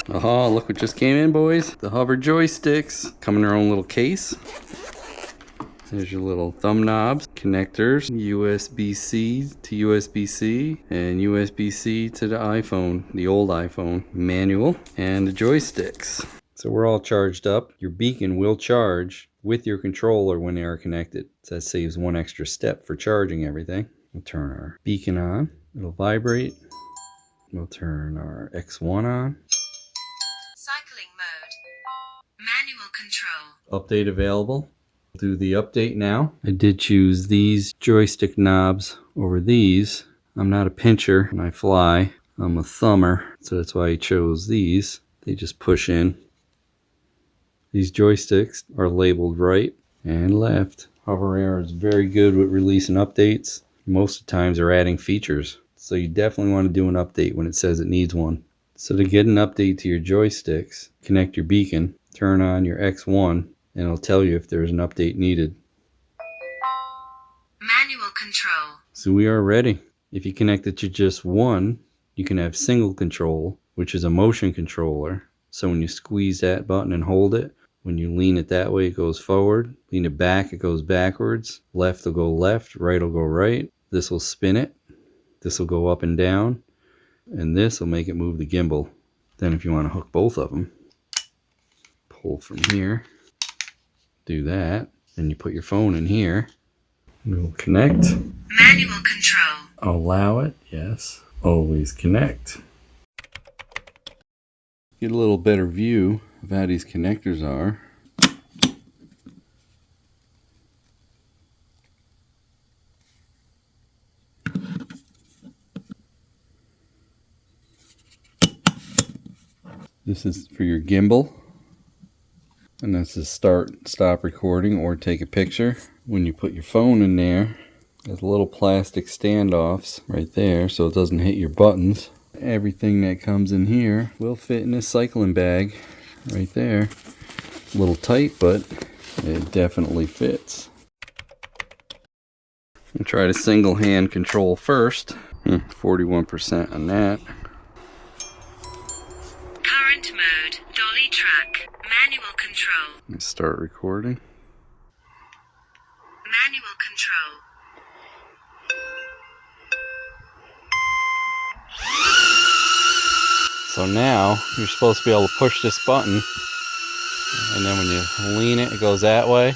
Oh, look what just came in, boys. The hover joysticks come in their own little case. There's your little thumb knobs, connectors, USB-C to USB-C, and USB-C to the iPhone, the old iPhone, manual, and the joysticks. So we're all charged up. Your beacon will charge with your controller when they are connected. So that saves one extra step for charging everything. We'll turn our beacon on. It'll vibrate. We'll turn our X1 on. Cycling mode. Manual control. Update available. Do the update now. I did choose these joystick knobs over these. I'm not a pincher when I fly. I'm a thumber, so that's why I chose these. They just push in. These joysticks are labeled right and left. HOVERAir is very good with releasing updates. Most of the times they're adding features, so you definitely want to do an update when it says it needs one. So to get an update to your joysticks, connect your beacon, turn on your X1, and it'll tell you if there's an update needed. Manual control. So we are ready. If you connect it to just one, you can have single control, which is a motion controller. So when you squeeze that button and hold it, when you lean it that way, it goes forward. Lean it back, it goes backwards. Left will go left, right will go right. This will spin it. This will go up and down. And this will make it move the gimbal. Then if you want to hook both of them, pull from here. Do that, then you put your phone in here. We'll connect. Manual control. Allow it, yes. Always connect. Get a little better view of how these connectors are. This is for your gimbal. And that's to start, stop recording, or take a picture. When you put your phone in there, there's little plastic standoffs right there so it doesn't hit your buttons. Everything that comes in here will fit in this cycling bag right there. A little tight, but it definitely fits. I'll try to single hand control first. 41% on that. Current mode. Dolly track. Manual control. Let's start recording. Manual control. So now you're supposed to be able to push this button, and then when you lean it, it goes that way.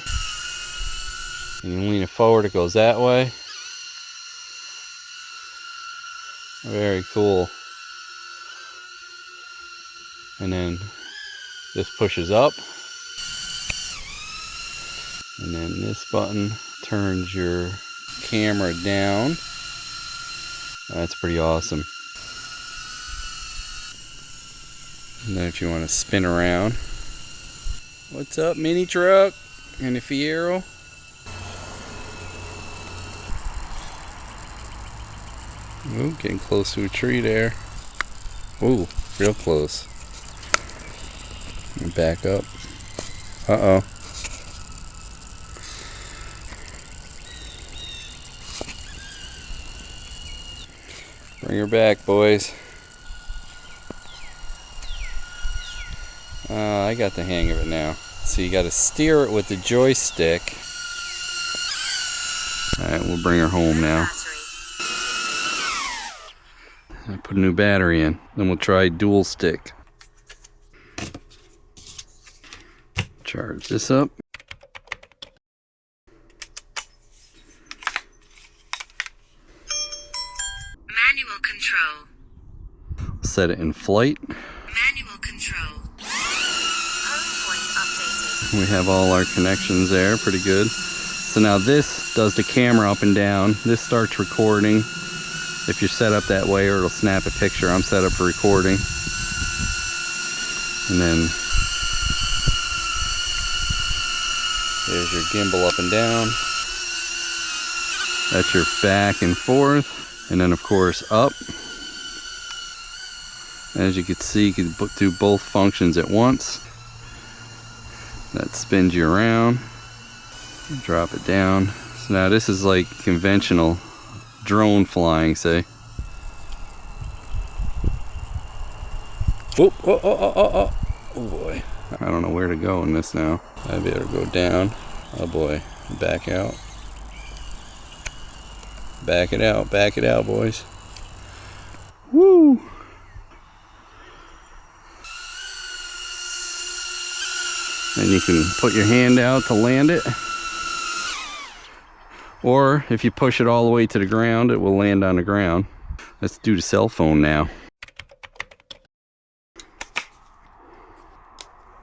And you lean it forward, it goes that way. Very cool. And then this pushes up. And then this button turns your camera down. That's pretty awesome. And then if you want to spin around. What's up, mini truck and the Fiero? Ooh, getting close to a tree there. Ooh, real close. Back up. Uh-oh. Bring her back, boys. I got the hang of it now. So you got to steer it with the joystick. Alright, we'll bring her home now. I put a new battery in. Then we'll try dual stick. Charge this up. Manual control. Set it in flight. Manual control. Home point updated. We have all our connections there, pretty good. So now this does the camera up and down. This starts recording. If you're set up that way, or it'll snap a picture. I'm set up for recording. And then there's your gimbal up and down. That's your back and forth. And then of course up. As you can see, you can do both functions at once. That spins you around. Drop it down. So now this is like conventional drone flying, say. Whoop, oh, oh, oh, oh, oh. Oh boy. I don't know where to go in this now. I better go down. Oh boy. Back out. Back it out, boys. Woo! And you can put your hand out to land it. Or if you push it all the way to the ground, it will land on the ground. Let's do the cell phone now.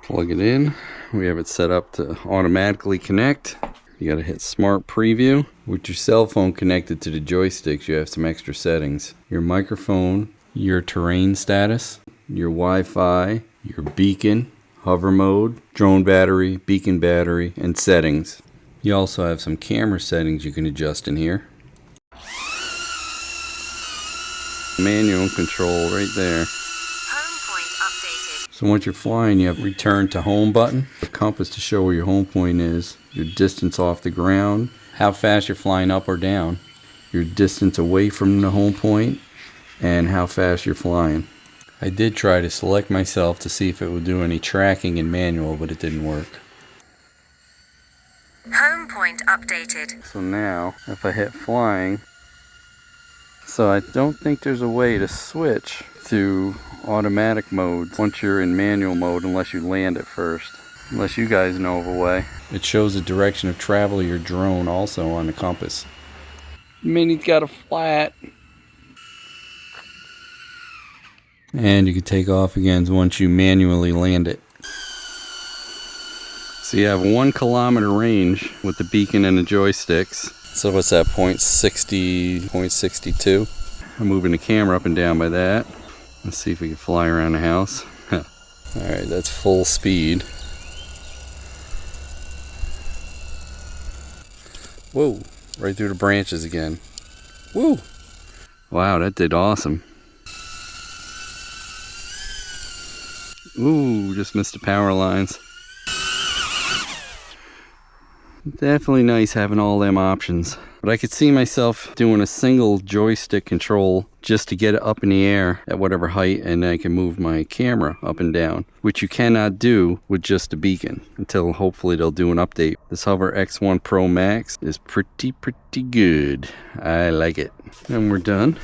Plug it in. We have it set up to automatically connect. You gotta hit Smart Preview. With your cell phone connected to the joysticks, you have some extra settings. Your microphone, your terrain status, your Wi-Fi, your beacon, hover mode, drone battery, beacon battery, and settings. You also have some camera settings you can adjust in here. Manual control right there. Home point updated. So once you're flying, you have return to home button, a compass to show where your home point is, your distance off the ground, how fast you're flying up or down, your distance away from the home point, and how fast you're flying. I did try to select myself to see if it would do any tracking in manual, but it didn't work. Home point updated. So now, if I hit flying, so I don't think there's a way to switch to automatic mode once you're in manual mode unless you land it first. Unless you guys know of a way. It shows the direction of travel of your drone also on the compass. Mini's got a flat. And you can take off again once you manually land it. So you have 1 kilometer range with the beacon and the joysticks. So what's that, 0.62? I'm moving the camera up and down by that. Let's see if we can fly around the house. Alright, that's full speed. Whoa, right through the branches again. Woo! Wow, that did awesome. Ooh, just missed the power lines. Definitely nice having all them options. But I could see myself doing a single joystick control just to get it up in the air at whatever height, and then I can move my camera up and down, which you cannot do with just a beacon until hopefully they'll do an update. This HOVERAir X1 PROMAX is pretty good. I like it. And we're done.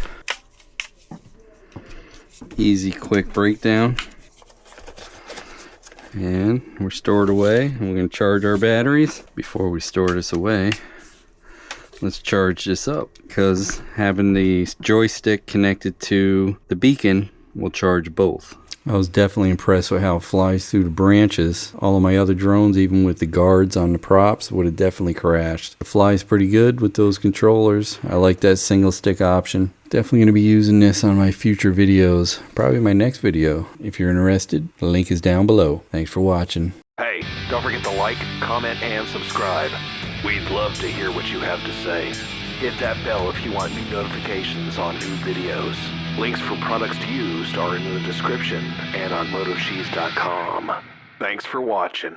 Easy, quick breakdown. And we're stored away, and we're going to charge our batteries. Before we store this away, let's charge this up, because having the joystick connected to the beacon will charge both. I was definitely impressed with how it flies through the branches. All of my other drones, even with the guards on the props, would have definitely crashed. It flies pretty good with those controllers. I like that single stick option. Definitely going to be using this on my future videos. Probably my next video. If you're interested, the link is down below. Thanks for watching. Hey, don't forget to like, comment, and subscribe. We'd love to hear what you have to say. Hit that bell if you want new notifications on new videos. Links for products used are in the description and on MotoCheez.com. Thanks for watching.